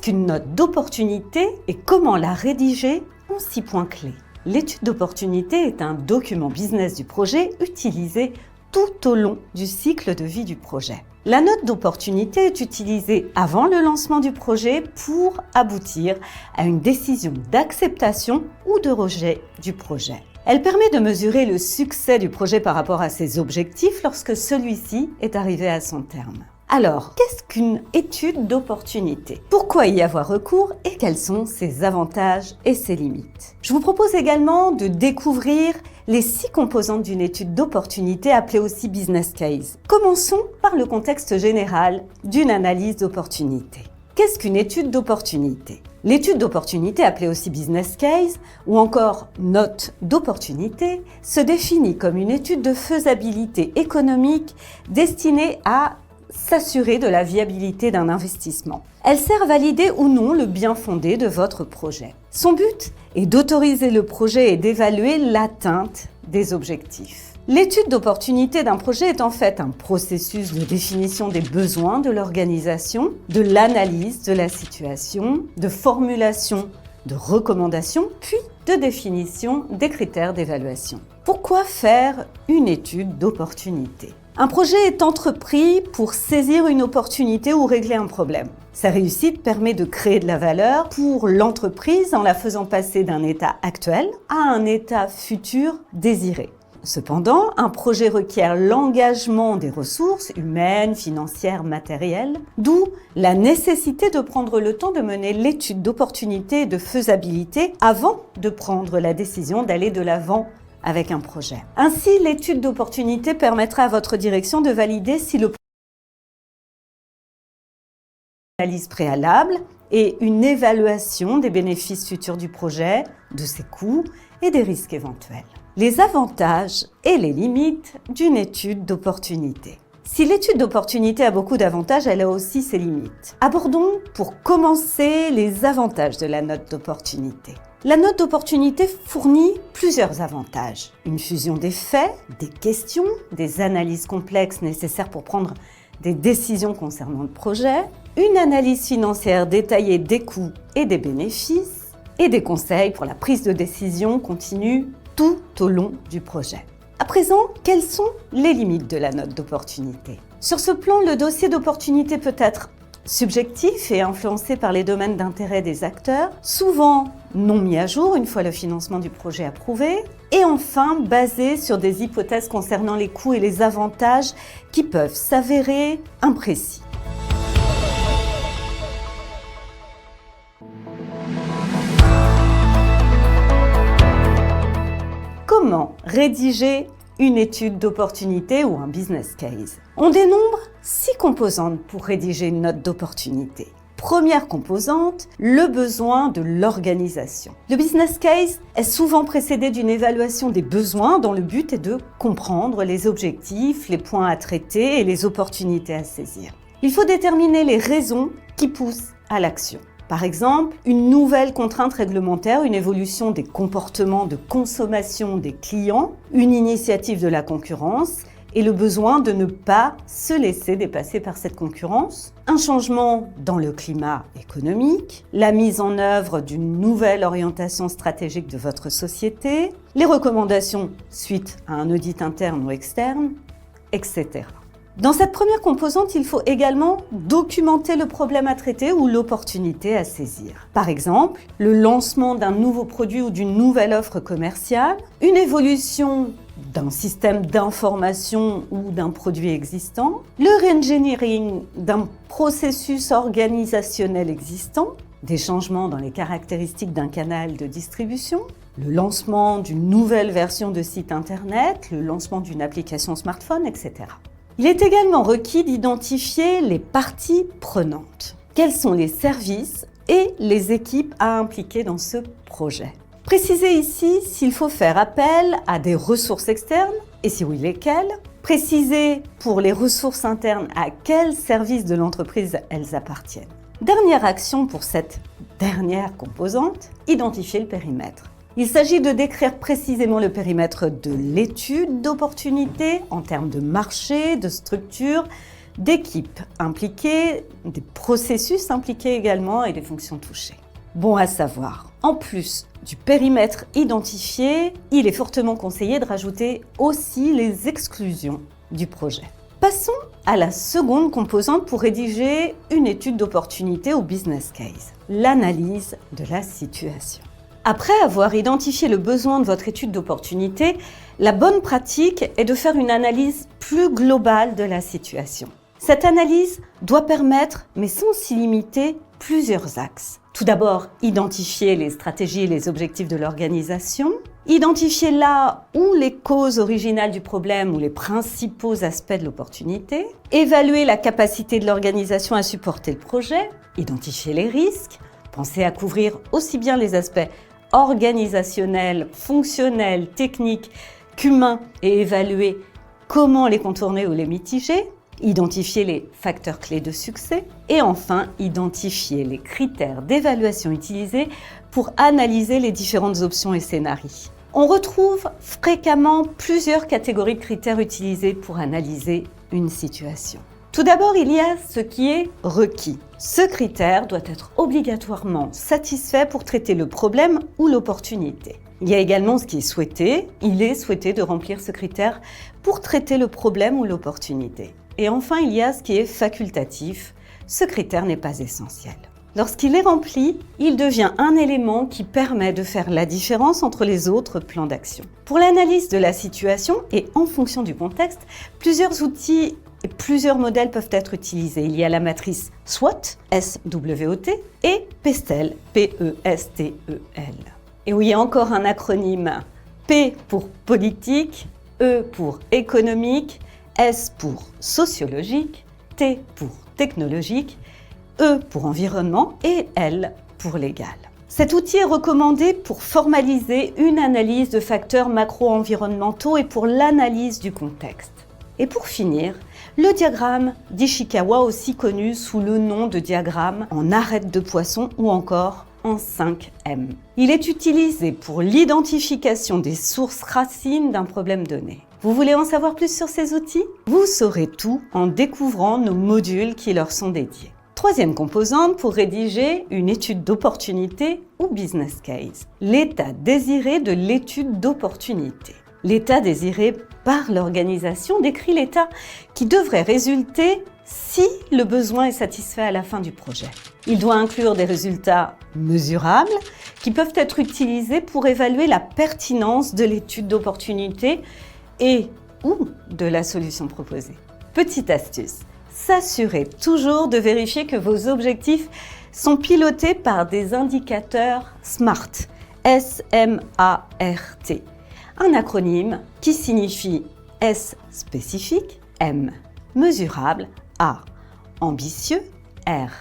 qu'une note d'opportunité et comment la rédiger en 6 points clés. L'étude d'opportunité est un document business du projet utilisé tout au long du cycle de vie du projet. La note d'opportunité est utilisée avant le lancement du projet pour aboutir à une décision d'acceptation ou de rejet du projet. Elle permet de mesurer le succès du projet par rapport à ses objectifs lorsque celui-ci est arrivé à son terme. Alors, qu'est-ce qu'une étude d'opportunité? Pourquoi y avoir recours et quels sont ses avantages et ses limites? Je vous propose également de découvrir les 6 composantes d'une étude d'opportunité appelée aussi business case. Commençons par le contexte général d'une analyse d'opportunité. Qu'est-ce qu'une étude d'opportunité? L'étude d'opportunité, appelée aussi business case ou encore note d'opportunité, se définit comme une étude de faisabilité économique destinée à s'assurer de la viabilité d'un investissement. Elle sert à valider ou non le bien fondé de votre projet. Son but est d'autoriser le projet et d'évaluer l'atteinte des objectifs. L'étude d'opportunité d'un projet est en fait un processus de définition des besoins de l'organisation, de l'analyse de la situation, de formulation de recommandations, puis de définition des critères d'évaluation. Pourquoi faire une étude d'opportunité? Un projet est entrepris pour saisir une opportunité ou régler un problème. Sa réussite permet de créer de la valeur pour l'entreprise en la faisant passer d'un état actuel à un état futur désiré. Cependant, un projet requiert l'engagement des ressources humaines, financières, matérielles, d'où la nécessité de prendre le temps de mener l'étude d'opportunité et de faisabilité avant de prendre la décision d'aller de l'avant avec un projet. Ainsi, l'étude d'opportunité permettra à votre direction de valider si le projet a une analyse préalable et une évaluation des bénéfices futurs du projet, de ses coûts et des risques éventuels. Les avantages et les limites d'une étude d'opportunité. Si l'étude d'opportunité a beaucoup d'avantages, elle a aussi ses limites. Abordons pour commencer les avantages de la note d'opportunité. La note d'opportunité fournit plusieurs avantages. Une fusion des faits, des questions, des analyses complexes nécessaires pour prendre des décisions concernant le projet, une analyse financière détaillée des coûts et des bénéfices, et des conseils pour la prise de décision continue tout au long du projet. À présent, quelles sont les limites de la note d'opportunité? Sur ce plan, le dossier d'opportunité peut être subjectif et influencé par les domaines d'intérêt des acteurs, souvent non mis à jour une fois le financement du projet approuvé, et enfin basé sur des hypothèses concernant les coûts et les avantages qui peuvent s'avérer imprécis. Comment rédiger une étude d'opportunité ou un business case? On dénombre 6 composantes pour rédiger une note d'opportunité. Première composante, le besoin de l'organisation. Le business case est souvent précédé d'une évaluation des besoins dont le but est de comprendre les objectifs, les points à traiter et les opportunités à saisir. Il faut déterminer les raisons qui poussent à l'action. Par exemple, une nouvelle contrainte réglementaire, une évolution des comportements de consommation des clients, une initiative de la concurrence et le besoin de ne pas se laisser dépasser par cette concurrence, un changement dans le climat économique, la mise en œuvre d'une nouvelle orientation stratégique de votre société, les recommandations suite à un audit interne ou externe, etc. Dans cette première composante, il faut également documenter le problème à traiter ou l'opportunité à saisir. Par exemple, le lancement d'un nouveau produit ou d'une nouvelle offre commerciale, une évolution d'un système d'information ou d'un produit existant, le re-engineering d'un processus organisationnel existant, des changements dans les caractéristiques d'un canal de distribution, le lancement d'une nouvelle version de site internet, le lancement d'une application smartphone, etc. Il est également requis d'identifier les parties prenantes. Quels sont les services et les équipes à impliquer dans ce projet? Précisez ici s'il faut faire appel à des ressources externes et si oui, lesquelles. Précisez pour les ressources internes à quels services de l'entreprise elles appartiennent. Dernière action pour cette dernière composante, identifier le périmètre. Il s'agit de décrire précisément le périmètre de l'étude d'opportunité en termes de marché, de structure, d'équipes impliquées, des processus impliqués également et des fonctions touchées. Bon à savoir, en plus du périmètre identifié, il est fortement conseillé de rajouter aussi les exclusions du projet. Passons à la seconde composante pour rédiger une étude d'opportunité ou business case, l'analyse de la situation. Après avoir identifié le besoin de votre étude d'opportunité, la bonne pratique est de faire une analyse plus globale de la situation. Cette analyse doit permettre, mais sans s'y limiter, plusieurs axes. Tout d'abord, identifier les stratégies et les objectifs de l'organisation, identifier là où les causes originales du problème ou les principaux aspects de l'opportunité, évaluer la capacité de l'organisation à supporter le projet, identifier les risques, penser à couvrir aussi bien les aspects organisationnels, fonctionnels, techniques qu'humains et évaluer comment les contourner ou les mitiger, identifier les facteurs clés de succès et enfin identifier les critères d'évaluation utilisés pour analyser les différentes options et scénarios. On retrouve fréquemment plusieurs catégories de critères utilisés pour analyser une situation. Tout d'abord, il y a ce qui est requis. Ce critère doit être obligatoirement satisfait pour traiter le problème ou l'opportunité. Il y a également ce qui est souhaité. Il est souhaité de remplir ce critère pour traiter le problème ou l'opportunité. Et enfin, il y a ce qui est facultatif. Ce critère n'est pas essentiel. Lorsqu'il est rempli, il devient un élément qui permet de faire la différence entre les autres plans d'action. Pour l'analyse de la situation et en fonction du contexte, plusieurs outils et plusieurs modèles peuvent être utilisés. Il y a la matrice SWOT, S-W-O-T, et PESTEL, P-E-S-T-E-L. Et oui, encore un acronyme. P pour politique, E pour économique, S pour sociologique, T pour technologique, E pour environnement et L pour légal. Cet outil est recommandé pour formaliser une analyse de facteurs macro-environnementaux et pour l'analyse du contexte. Et pour finir, le diagramme d'Ishikawa, aussi connu sous le nom de diagramme en arête de poisson ou encore en 5M. Il est utilisé pour l'identification des sources racines d'un problème donné. Vous voulez en savoir plus sur ces outils? Vous saurez tout en découvrant nos modules qui leur sont dédiés. Troisième composante pour rédiger une étude d'opportunité ou business case, l'état désiré de l'étude d'opportunité. L'état désiré par l'organisation décrit l'état qui devrait résulter si le besoin est satisfait à la fin du projet. Il doit inclure des résultats mesurables qui peuvent être utilisés pour évaluer la pertinence de l'étude d'opportunité et ou de la solution proposée. Petite astuce, s'assurer toujours de vérifier que vos objectifs sont pilotés par des indicateurs SMART, S-M-A-R-T. Un acronyme qui signifie S spécifique, M mesurable, A ambitieux, R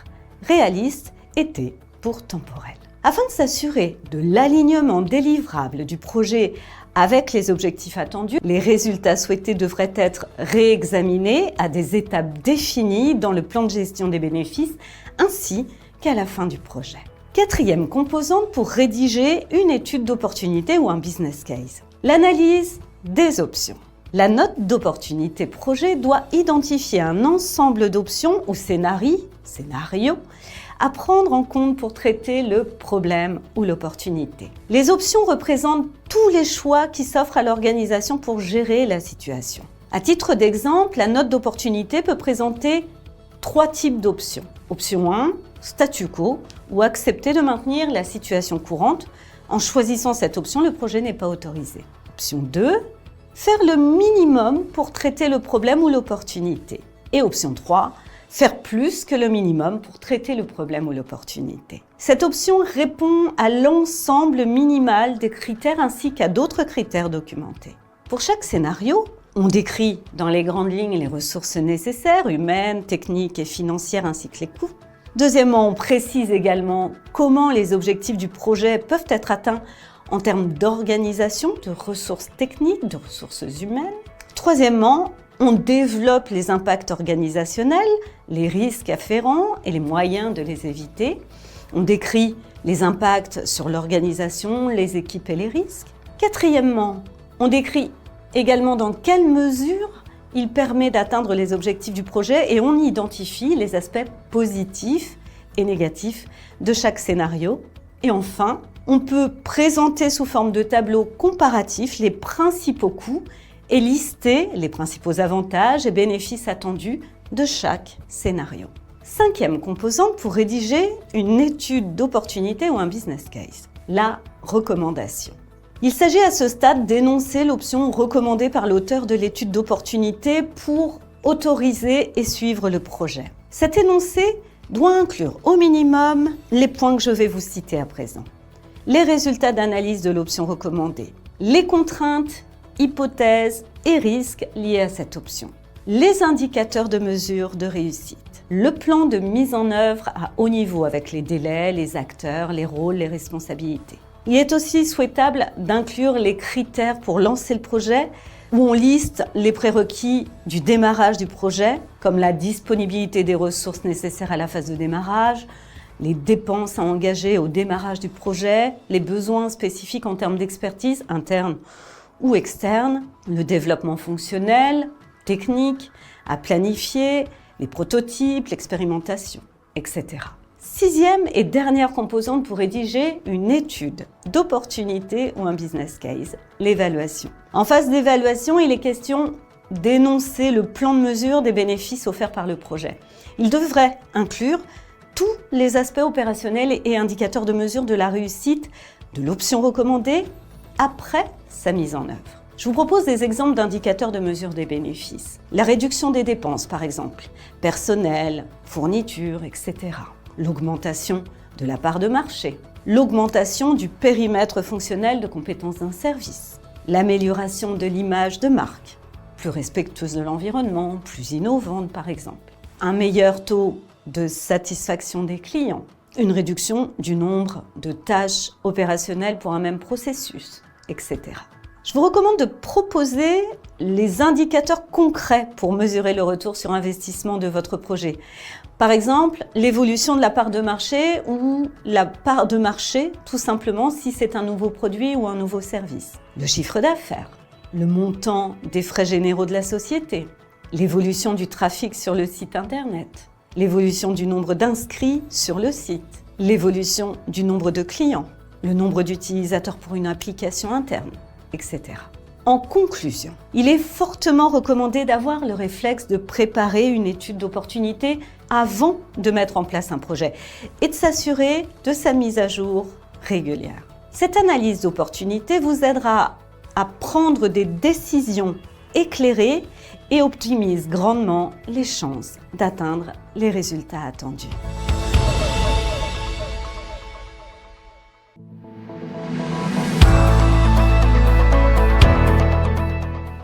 réaliste et T pour temporel. Afin de s'assurer de l'alignement délivrable du projet avec les objectifs attendus, les résultats souhaités devraient être réexaminés à des étapes définies dans le plan de gestion des bénéfices ainsi qu'à la fin du projet. Quatrième composante pour rédiger une étude d'opportunité ou un business case, l'analyse des options. La note d'opportunité projet doit identifier un ensemble d'options ou scénarios à prendre en compte pour traiter le problème ou l'opportunité. Les options représentent tous les choix qui s'offrent à l'organisation pour gérer la situation. À titre d'exemple, la note d'opportunité peut présenter 3 types d'options. Option 1, statu quo, ou accepter de maintenir la situation courante. En choisissant cette option, le projet n'est pas autorisé. Option 2, faire le minimum pour traiter le problème ou l'opportunité. Et option 3, faire plus que le minimum pour traiter le problème ou l'opportunité. Cette option répond à l'ensemble minimal des critères ainsi qu'à d'autres critères documentés. Pour chaque scénario, on décrit dans les grandes lignes les ressources nécessaires, humaines, techniques et financières ainsi que les coûts. Deuxièmement, on précise également comment les objectifs du projet peuvent être atteints en termes d'organisation, de ressources techniques, de ressources humaines. Troisièmement, on développe les impacts organisationnels, les risques afférents et les moyens de les éviter. On décrit les impacts sur l'organisation, les équipes et les risques. Quatrièmement, on décrit également dans quelle mesure il permet d'atteindre les objectifs du projet et on identifie les aspects positifs et négatifs de chaque scénario. Et enfin, on peut présenter sous forme de tableau comparatif les principaux coûts et lister les principaux avantages et bénéfices attendus de chaque scénario. Cinquième composante pour rédiger une étude d'opportunité ou un business case, la recommandation. Il s'agit à ce stade d'énoncer l'option recommandée par l'auteur de l'étude d'opportunité pour autoriser et suivre le projet. Cet énoncé doit inclure au minimum les points que je vais vous citer à présent. Les résultats d'analyse de l'option recommandée, les contraintes, hypothèses et risques liés à cette option, les indicateurs de mesure de réussite, le plan de mise en œuvre à haut niveau avec les délais, les acteurs, les rôles, les responsabilités. Il est aussi souhaitable d'inclure les critères pour lancer le projet où on liste les prérequis du démarrage du projet, comme la disponibilité des ressources nécessaires à la phase de démarrage, les dépenses à engager au démarrage du projet, les besoins spécifiques en termes d'expertise interne ou externe, le développement fonctionnel, technique, à planifier, les prototypes, l'expérimentation, etc. Sixième et dernière composante pour rédiger une étude d'opportunité ou un business case, l'évaluation. En phase d'évaluation, il est question d'énoncer le plan de mesure des bénéfices offerts par le projet. Il devrait inclure tous les aspects opérationnels et indicateurs de mesure de la réussite de l'option recommandée après sa mise en œuvre. Je vous propose des exemples d'indicateurs de mesure des bénéfices. La réduction des dépenses, par exemple, personnel, fourniture, etc. L'augmentation de la part de marché, l'augmentation du périmètre fonctionnel de compétences d'un service, l'amélioration de l'image de marque, plus respectueuse de l'environnement, plus innovante par exemple, un meilleur taux de satisfaction des clients, une réduction du nombre de tâches opérationnelles pour un même processus, etc. Je vous recommande de proposer les indicateurs concrets pour mesurer le retour sur investissement de votre projet. Par exemple, l'évolution de la part de marché ou la part de marché, tout simplement, si c'est un nouveau produit ou un nouveau service. Le chiffre d'affaires, le montant des frais généraux de la société, l'évolution du trafic sur le site internet, l'évolution du nombre d'inscrits sur le site, l'évolution du nombre de clients, le nombre d'utilisateurs pour une application interne, etc. En conclusion, il est fortement recommandé d'avoir le réflexe de préparer une étude d'opportunité avant de mettre en place un projet et de s'assurer de sa mise à jour régulière. Cette analyse d'opportunité vous aidera à prendre des décisions éclairées et optimise grandement les chances d'atteindre les résultats attendus.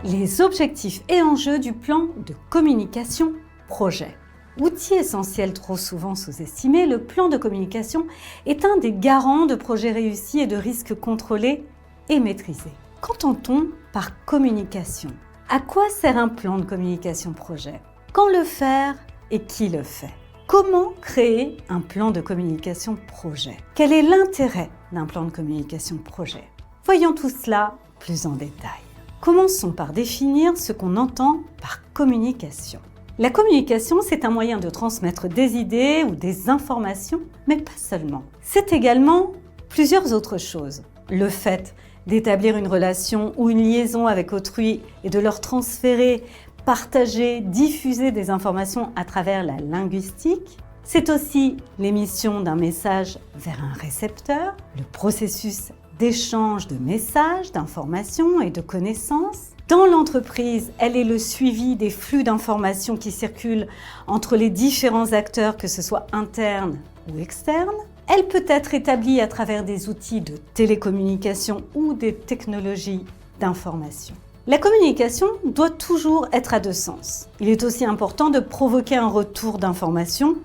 Les objectifs et enjeux du plan de communication projet. Outil essentiel trop souvent sous-estimé, le plan de communication est un des garants de projets réussis et de risques contrôlés et maîtrisés. Qu'entend-on par communication ? À quoi sert un plan de communication projet ? Quand le faire et qui le fait ? Comment créer un plan de communication projet ? Quel est l'intérêt d'un plan de communication projet ? Voyons tout cela plus en détail. Commençons par définir ce qu'on entend par communication. La communication, c'est un moyen de transmettre des idées ou des informations, mais pas seulement. C'est également plusieurs autres choses. Le fait d'établir une relation ou une liaison avec autrui et de leur transférer, partager, diffuser des informations à travers la linguistique. C'est aussi l'émission d'un message vers un récepteur, le processus d'échange de messages, d'informations et de connaissances. Dans l'entreprise, elle est le suivi des flux d'informations qui circulent entre les différents acteurs, que ce soit internes ou externes. Elle peut être établie à travers des outils de télécommunication ou des technologies d'information. La communication doit toujours être à deux sens. Il est aussi important de provoquer un retour d'information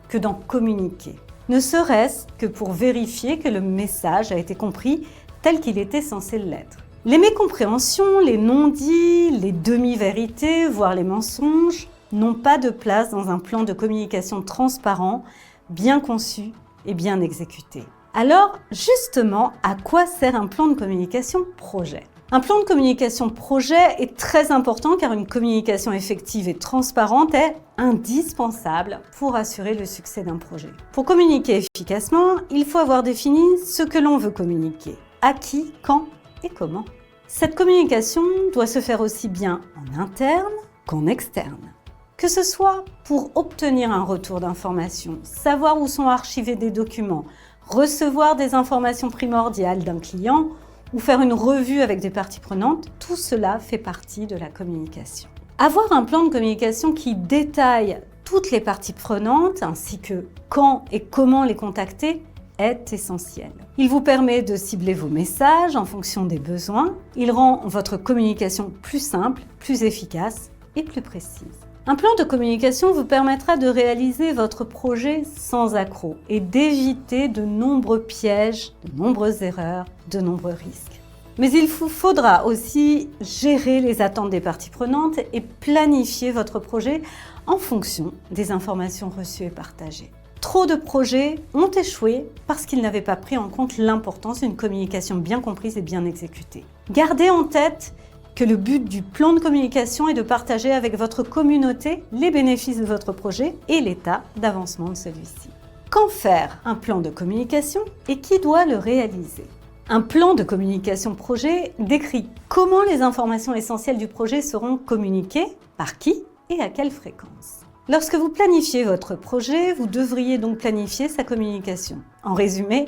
que d'en communiquer. Ne serait-ce que pour vérifier que le message a été compris tel qu'il était censé l'être. Les mécompréhensions, les non-dits, les demi-vérités, voire les mensonges, n'ont pas de place dans un plan de communication transparent, bien conçu et bien exécuté. Alors, justement, à quoi sert un plan de communication projet ? Un plan de communication projet est très important car une communication effective et transparente est indispensable pour assurer le succès d'un projet. Pour communiquer efficacement, il faut avoir défini ce que l'on veut communiquer, à qui, quand et comment. Cette communication doit se faire aussi bien en interne qu'en externe. Que ce soit pour obtenir un retour d'information, savoir où sont archivés des documents, recevoir des informations primordiales d'un client ou faire une revue avec des parties prenantes, tout cela fait partie de la communication. Avoir un plan de communication qui détaille toutes les parties prenantes ainsi que quand et comment les contacter est essentiel. Il vous permet de cibler vos messages en fonction des besoins. Il rend votre communication plus simple, plus efficace et plus précise. Un plan de communication vous permettra de réaliser votre projet sans accroc et d'éviter de nombreux pièges, de nombreuses erreurs, de nombreux risques. Mais il vous faudra aussi gérer les attentes des parties prenantes et planifier votre projet en fonction des informations reçues et partagées. Trop de projets ont échoué parce qu'ils n'avaient pas pris en compte l'importance d'une communication bien comprise et bien exécutée. Gardez en tête que le but du plan de communication est de partager avec votre communauté les bénéfices de votre projet et l'état d'avancement de celui-ci. Quand faire un plan de communication et qui doit le réaliser? Un plan de communication projet décrit comment les informations essentielles du projet seront communiquées, par qui et à quelle fréquence. Lorsque vous planifiez votre projet, vous devriez donc planifier sa communication. En résumé,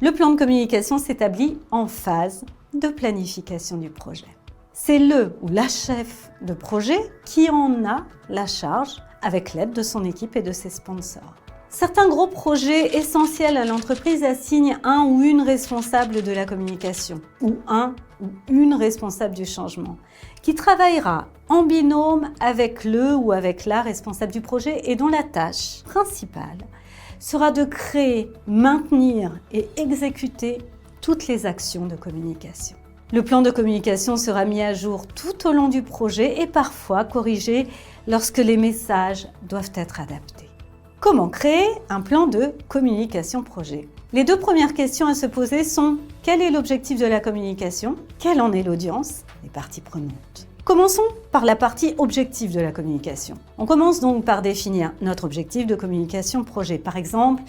le plan de communication s'établit en phase de planification du projet. C'est le ou la chef de projet qui en a la charge avec l'aide de son équipe et de ses sponsors. Certains gros projets essentiels à l'entreprise assignent un ou une responsable de la communication ou un ou une responsable du changement qui travaillera en binôme avec le ou avec la responsable du projet et dont la tâche principale sera de créer, maintenir et exécuter toutes les actions de communication. Le plan de communication sera mis à jour tout au long du projet et parfois corrigé lorsque les messages doivent être adaptés. Comment créer un plan de communication projet? Les deux premières questions à se poser sont: quel est l'objectif de la communication? Quelle en est l'audience? Les parties prenantes. Commençons par la partie objectif de la communication. On commence donc par définir notre objectif de communication projet. Par exemple,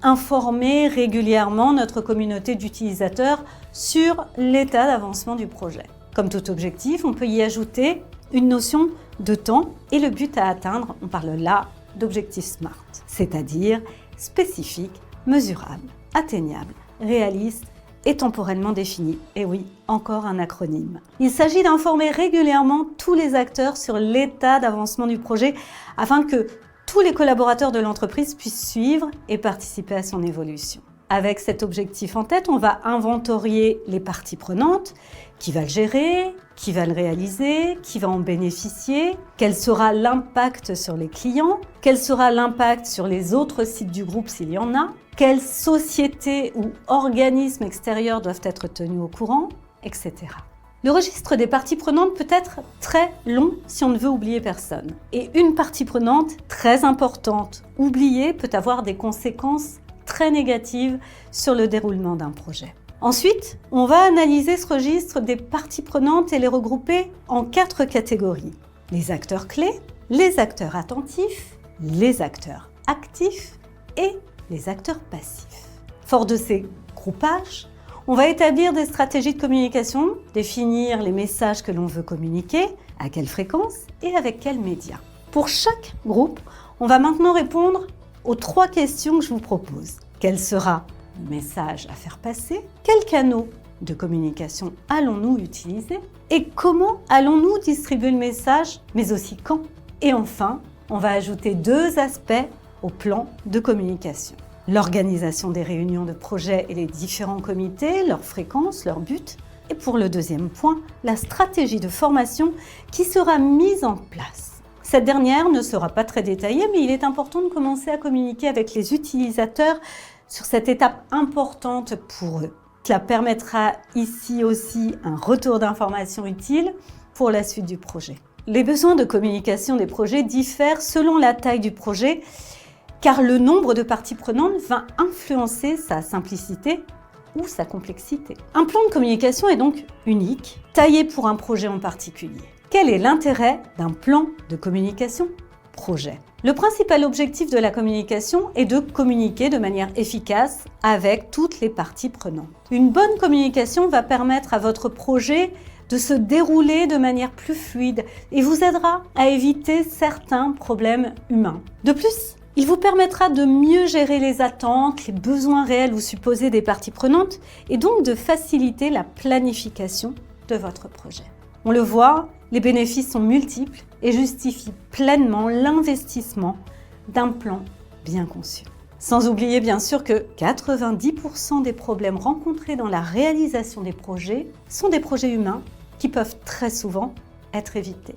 informer régulièrement notre communauté d'utilisateurs sur l'état d'avancement du projet. Comme tout objectif, on peut y ajouter une notion de temps et le but à atteindre. On parle là d'objectif SMART, c'est-à-dire spécifique, mesurable, atteignable, réaliste et temporellement défini. Et oui, encore un acronyme. Il s'agit d'informer régulièrement tous les acteurs sur l'état d'avancement du projet afin que tous les collaborateurs de l'entreprise puissent suivre et participer à son évolution. Avec cet objectif en tête, on va inventorier les parties prenantes, qui va le gérer, qui va le réaliser, qui va en bénéficier, quel sera l'impact sur les clients, quel sera l'impact sur les autres sites du groupe s'il y en a, quelles sociétés ou organismes extérieurs doivent être tenus au courant, etc. Le registre des parties prenantes peut être très long si on ne veut oublier personne. Et une partie prenante très importante, oubliée, peut avoir des conséquences très négatives sur le déroulement d'un projet. Ensuite, on va analyser ce registre des parties prenantes et les regrouper en 4 catégories. Les acteurs clés, les acteurs attentifs, les acteurs actifs et les acteurs passifs. Fort de ces groupages, on va établir des stratégies de communication, définir les messages que l'on veut communiquer, à quelle fréquence et avec quels médias. Pour chaque groupe, on va maintenant répondre aux 3 questions que je vous propose. Quel sera le message à faire passer? Quels canaux de communication allons-nous utiliser? Et comment allons-nous distribuer le message, mais aussi quand? Et enfin, on va ajouter 2 aspects au plan de communication. L'organisation des réunions de projet et les différents comités, leur fréquence, leur but. Et pour le deuxième point, la stratégie de formation qui sera mise en place. Cette dernière ne sera pas très détaillée, mais il est important de commencer à communiquer avec les utilisateurs sur cette étape importante pour eux. Cela permettra ici aussi un retour d'informations utile pour la suite du projet. Les besoins de communication des projets diffèrent selon la taille du projet, car le nombre de parties prenantes va influencer sa simplicité ou sa complexité. Un plan de communication est donc unique, taillé pour un projet en particulier. Quel est l'intérêt d'un plan de communication projet? Le principal objectif de la communication est de communiquer de manière efficace avec toutes les parties prenantes. Une bonne communication va permettre à votre projet de se dérouler de manière plus fluide et vous aidera à éviter certains problèmes humains. De plus, il vous permettra de mieux gérer les attentes, les besoins réels ou supposés des parties prenantes et donc de faciliter la planification de votre projet. On le voit, les bénéfices sont multiples et justifient pleinement l'investissement d'un plan bien conçu. Sans oublier bien sûr que 90% des problèmes rencontrés dans la réalisation des projets sont des projets humains qui peuvent très souvent être évités.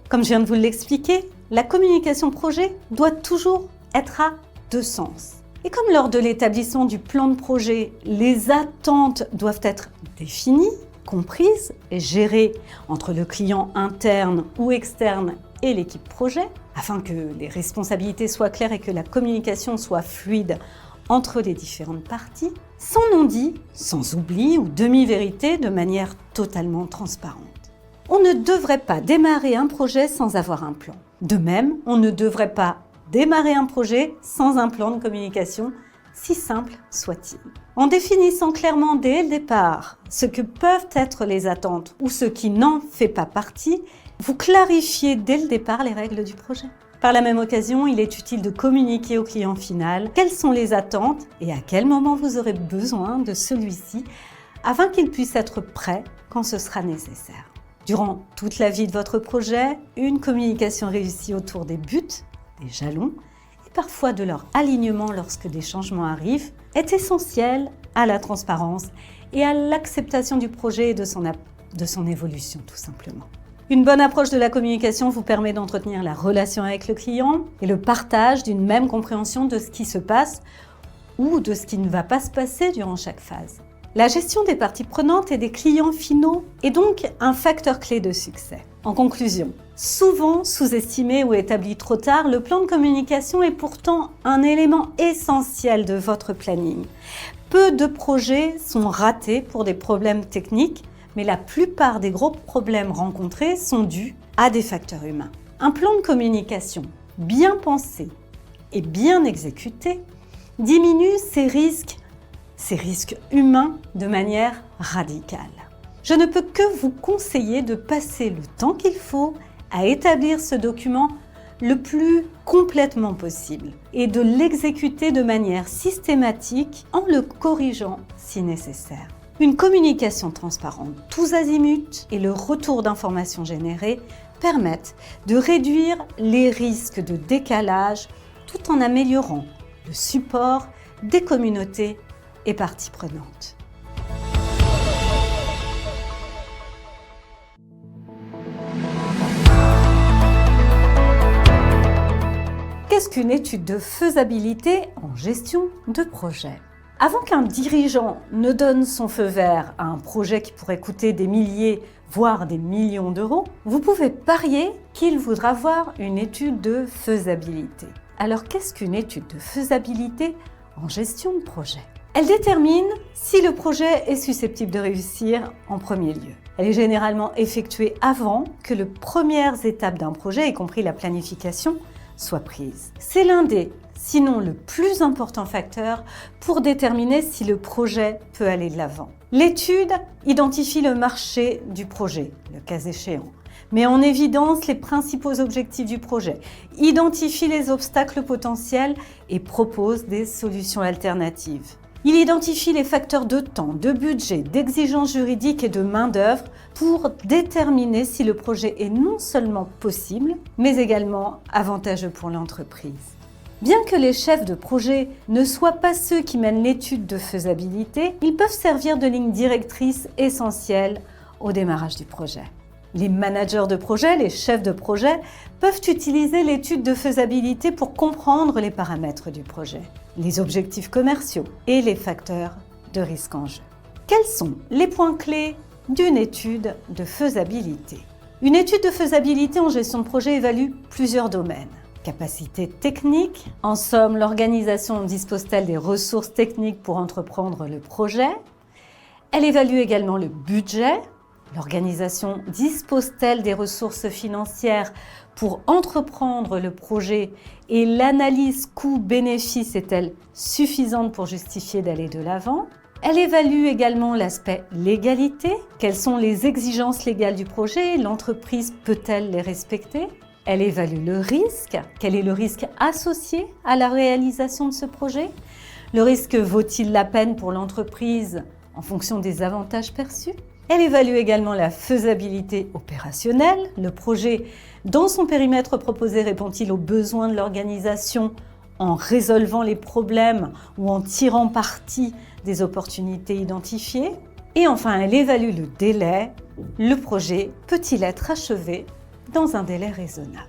Comme je viens de vous l'expliquer, la communication projet doit toujours être à deux sens. Et comme lors de l'établissement du plan de projet, les attentes doivent être définies, comprises et gérées entre le client interne ou externe et l'équipe projet, afin que les responsabilités soient claires et que la communication soit fluide entre les différentes parties, sans non-dit, sans oubli ou demi-vérité, de manière totalement transparente. On ne devrait pas démarrer un projet sans avoir un plan. De même, on ne devrait pas démarrer un projet sans un plan de communication, si simple soit-il. En définissant clairement dès le départ ce que peuvent être les attentes ou ce qui n'en fait pas partie, vous clarifiez dès le départ les règles du projet. Par la même occasion, il est utile de communiquer au client final quelles sont les attentes et à quel moment vous aurez besoin de celui-ci afin qu'il puisse être prêt quand ce sera nécessaire. Durant toute la vie de votre projet, une communication réussie autour des buts, des jalons et parfois de leur alignement lorsque des changements arrivent est essentielle à la transparence et à l'acceptation du projet et de son évolution tout simplement. Une bonne approche de la communication vous permet d'entretenir la relation avec le client et le partage d'une même compréhension de ce qui se passe ou de ce qui ne va pas se passer durant chaque phase. La gestion des parties prenantes et des clients finaux est donc un facteur clé de succès. En conclusion, souvent sous-estimé ou établi trop tard, le plan de communication est pourtant un élément essentiel de votre planning. Peu de projets sont ratés pour des problèmes techniques, mais la plupart des gros problèmes rencontrés sont dus à des facteurs humains. Un plan de communication bien pensé et bien exécuté diminue ces risques humains de manière radicale. Je ne peux que vous conseiller de passer le temps qu'il faut à établir ce document le plus complètement possible et de l'exécuter de manière systématique en le corrigeant si nécessaire. Une communication transparente tous azimuts et le retour d'informations générées permettent de réduire les risques de décalage tout en améliorant le support des communautés et parties prenantes. Qu'est-ce qu'une étude de faisabilité en gestion de projet ? Avant qu'un dirigeant ne donne son feu vert à un projet qui pourrait coûter des milliers, voire des millions d'euros, vous pouvez parier qu'il voudra voir une étude de faisabilité. Alors qu'est-ce qu'une étude de faisabilité en gestion de projet ? Elle détermine si le projet est susceptible de réussir en premier lieu. Elle est généralement effectuée avant que les premières étapes d'un projet, y compris la planification, soient prises. C'est l'un des, sinon le plus important facteur pour déterminer si le projet peut aller de l'avant. L'étude identifie le marché du projet, le cas échéant, met en évidence les principaux objectifs du projet, identifie les obstacles potentiels et propose des solutions alternatives. Il identifie les facteurs de temps, de budget, d'exigences juridiques et de main-d'œuvre pour déterminer si le projet est non seulement possible, mais également avantageux pour l'entreprise. Bien que les chefs de projet ne soient pas ceux qui mènent l'étude de faisabilité, ils peuvent servir de ligne directrice essentielle au démarrage du projet. Les managers de projet, les chefs de projet, peuvent utiliser l'étude de faisabilité pour comprendre les paramètres du projet, les objectifs commerciaux et les facteurs de risque en jeu. Quels sont les points clés d'une étude de faisabilité ? Une étude de faisabilité en gestion de projet évalue plusieurs domaines. Capacité technique, en somme, l'organisation dispose-t-elle des ressources techniques pour entreprendre le projet ? Elle évalue également le budget. L'organisation dispose-t-elle des ressources financières pour entreprendre le projet et l'analyse coût-bénéfice est-elle suffisante pour justifier d'aller de l'avant? Elle évalue également l'aspect légalité. Quelles sont les exigences légales du projet? L'entreprise peut-elle les respecter? Elle évalue le risque. Quel est le risque associé à la réalisation de ce projet? Le risque vaut-il la peine pour l'entreprise en fonction des avantages perçus? Elle évalue également la faisabilité opérationnelle. Le projet, dans son périmètre proposé, répond-il aux besoins de l'organisation en résolvant les problèmes ou en tirant parti des opportunités identifiées? Et enfin, elle évalue le délai. Le projet peut-il être achevé dans un délai raisonnable?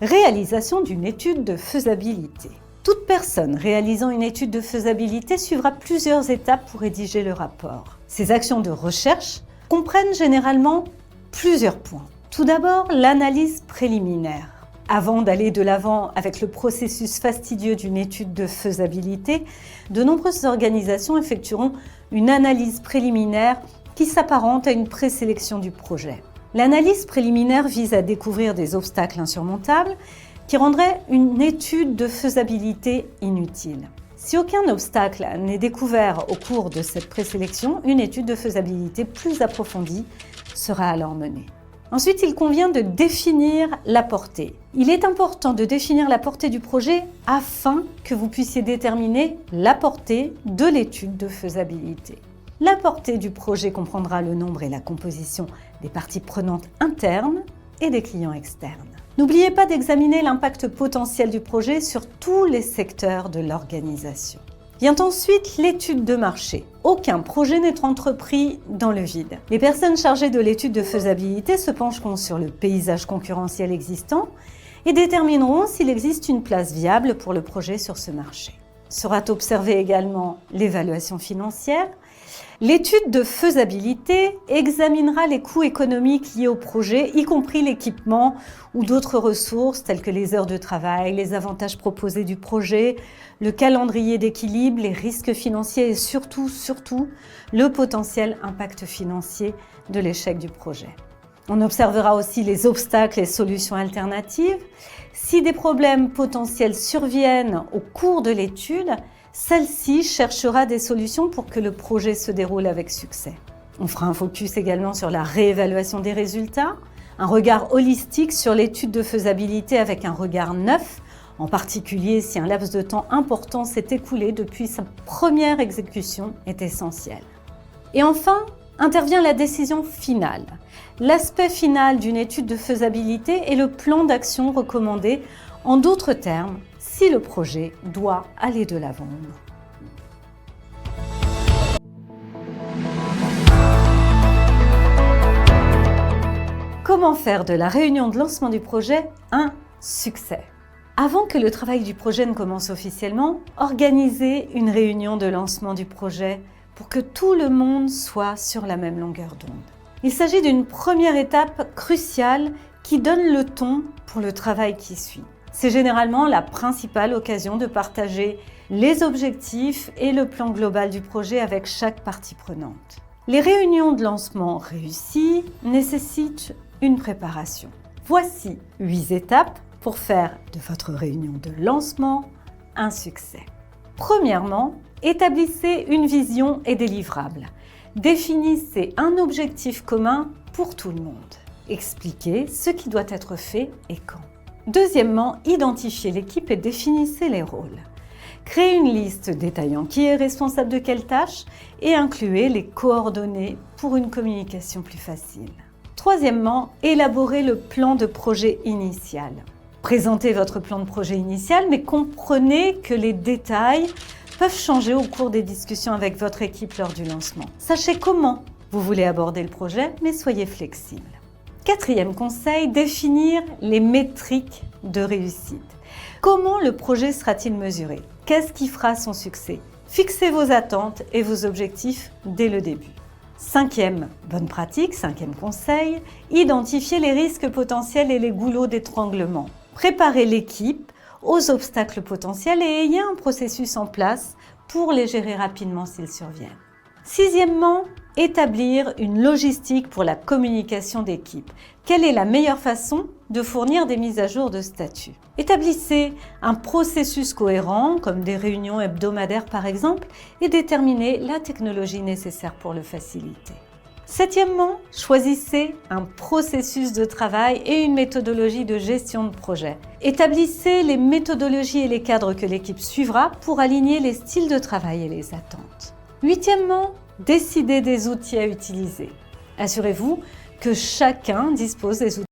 Réalisation d'une étude de faisabilité. Toute personne réalisant une étude de faisabilité suivra plusieurs étapes pour rédiger le rapport. Ces actions de recherche comprennent généralement plusieurs points. Tout d'abord, l'analyse préliminaire. Avant d'aller de l'avant avec le processus fastidieux d'une étude de faisabilité, de nombreuses organisations effectueront une analyse préliminaire qui s'apparente à une présélection du projet. L'analyse préliminaire vise à découvrir des obstacles insurmontables qui rendraient une étude de faisabilité inutile. Si aucun obstacle n'est découvert au cours de cette présélection, une étude de faisabilité plus approfondie sera alors menée. Ensuite, il convient de définir la portée. Il est important de définir la portée du projet afin que vous puissiez déterminer la portée de l'étude de faisabilité. La portée du projet comprendra le nombre et la composition des parties prenantes internes et des clients externes. N'oubliez pas d'examiner l'impact potentiel du projet sur tous les secteurs de l'organisation. Vient ensuite l'étude de marché. Aucun projet n'est entrepris dans le vide. Les personnes chargées de l'étude de faisabilité se pencheront sur le paysage concurrentiel existant et détermineront s'il existe une place viable pour le projet sur ce marché. Sera observée également l'évaluation financière. L'étude de faisabilité examinera les coûts économiques liés au projet, y compris l'équipement ou d'autres ressources telles que les heures de travail, les avantages proposés du projet, le calendrier d'équilibre, les risques financiers et surtout, le potentiel impact financier de l'échec du projet. On observera aussi les obstacles et solutions alternatives. Si des problèmes potentiels surviennent au cours de l'étude, celle-ci cherchera des solutions pour que le projet se déroule avec succès. On fera un focus également sur la réévaluation des résultats, un regard holistique sur l'étude de faisabilité avec un regard neuf, en particulier si un laps de temps important s'est écoulé depuis sa première exécution est essentiel. Et enfin, intervient la décision finale. L'aspect final d'une étude de faisabilité est le plan d'action recommandé, en d'autres termes, si le projet doit aller de l'avant ou non. Comment faire de la réunion de lancement du projet un succès? Avant que le travail du projet ne commence officiellement, organisez une réunion de lancement du projet pour que tout le monde soit sur la même longueur d'onde. Il s'agit d'une première étape cruciale qui donne le ton pour le travail qui suit. C'est généralement la principale occasion de partager les objectifs et le plan global du projet avec chaque partie prenante. Les réunions de lancement réussies nécessitent une préparation. Voici 8 étapes pour faire de votre réunion de lancement un succès. Premièrement, établissez une vision et des livrables. Définissez un objectif commun pour tout le monde. Expliquez ce qui doit être fait et quand. Deuxièmement, identifiez l'équipe et définissez les rôles. Créez une liste détaillant qui est responsable de quelle tâche et incluez les coordonnées pour une communication plus facile. Troisièmement, élaborez le plan de projet initial. Présentez votre plan de projet initial, mais comprenez que les détails peuvent changer au cours des discussions avec votre équipe lors du lancement. Sachez comment vous voulez aborder le projet, mais soyez flexible. Quatrième conseil, définir les métriques de réussite. Comment le projet sera-t-il mesuré? Qu'est-ce qui fera son succès? Fixez vos attentes et vos objectifs dès le début. Cinquième bonne pratique, cinquième conseil, identifiez les risques potentiels et les goulots d'étranglement. Préparez l'équipe aux obstacles potentiels et ayez un processus en place pour les gérer rapidement s'ils surviennent. Sixièmement, Établir une logistique pour la communication d'équipe. Quelle est la meilleure façon de fournir des mises à jour de statut? Établissez un processus cohérent, comme des réunions hebdomadaires par exemple, et déterminez la technologie nécessaire pour le faciliter. Septièmement, choisissez un processus de travail et une méthodologie de gestion de projet. Établissez les méthodologies et les cadres que l'équipe suivra pour aligner les styles de travail et les attentes. Huitièmement, décidez des outils à utiliser. Assurez-vous que chacun dispose des outils.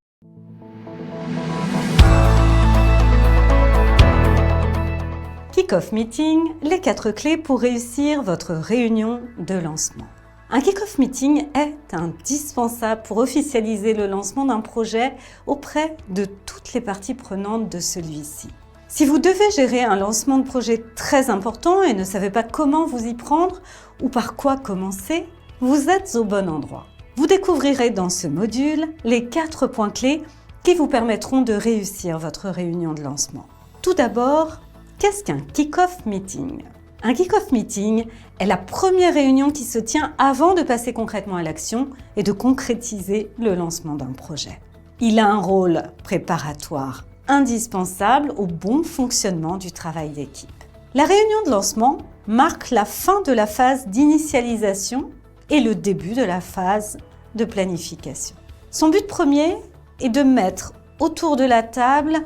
Kick-off meeting, les 4 clés pour réussir votre réunion de lancement. Un kick-off meeting est indispensable pour officialiser le lancement d'un projet auprès de toutes les parties prenantes de celui-ci. Si vous devez gérer un lancement de projet très important et ne savez pas comment vous y prendre ou par quoi commencer, vous êtes au bon endroit. Vous découvrirez dans ce module les 4 points clés qui vous permettront de réussir votre réunion de lancement. Tout d'abord, qu'est-ce qu'un kick-off meeting ? Un kick-off meeting est la première réunion qui se tient avant de passer concrètement à l'action et de concrétiser le lancement d'un projet. Il a un rôle préparatoire indispensable au bon fonctionnement du travail d'équipe. La réunion de lancement marque la fin de la phase d'initialisation et le début de la phase de planification. Son but premier est de mettre autour de la table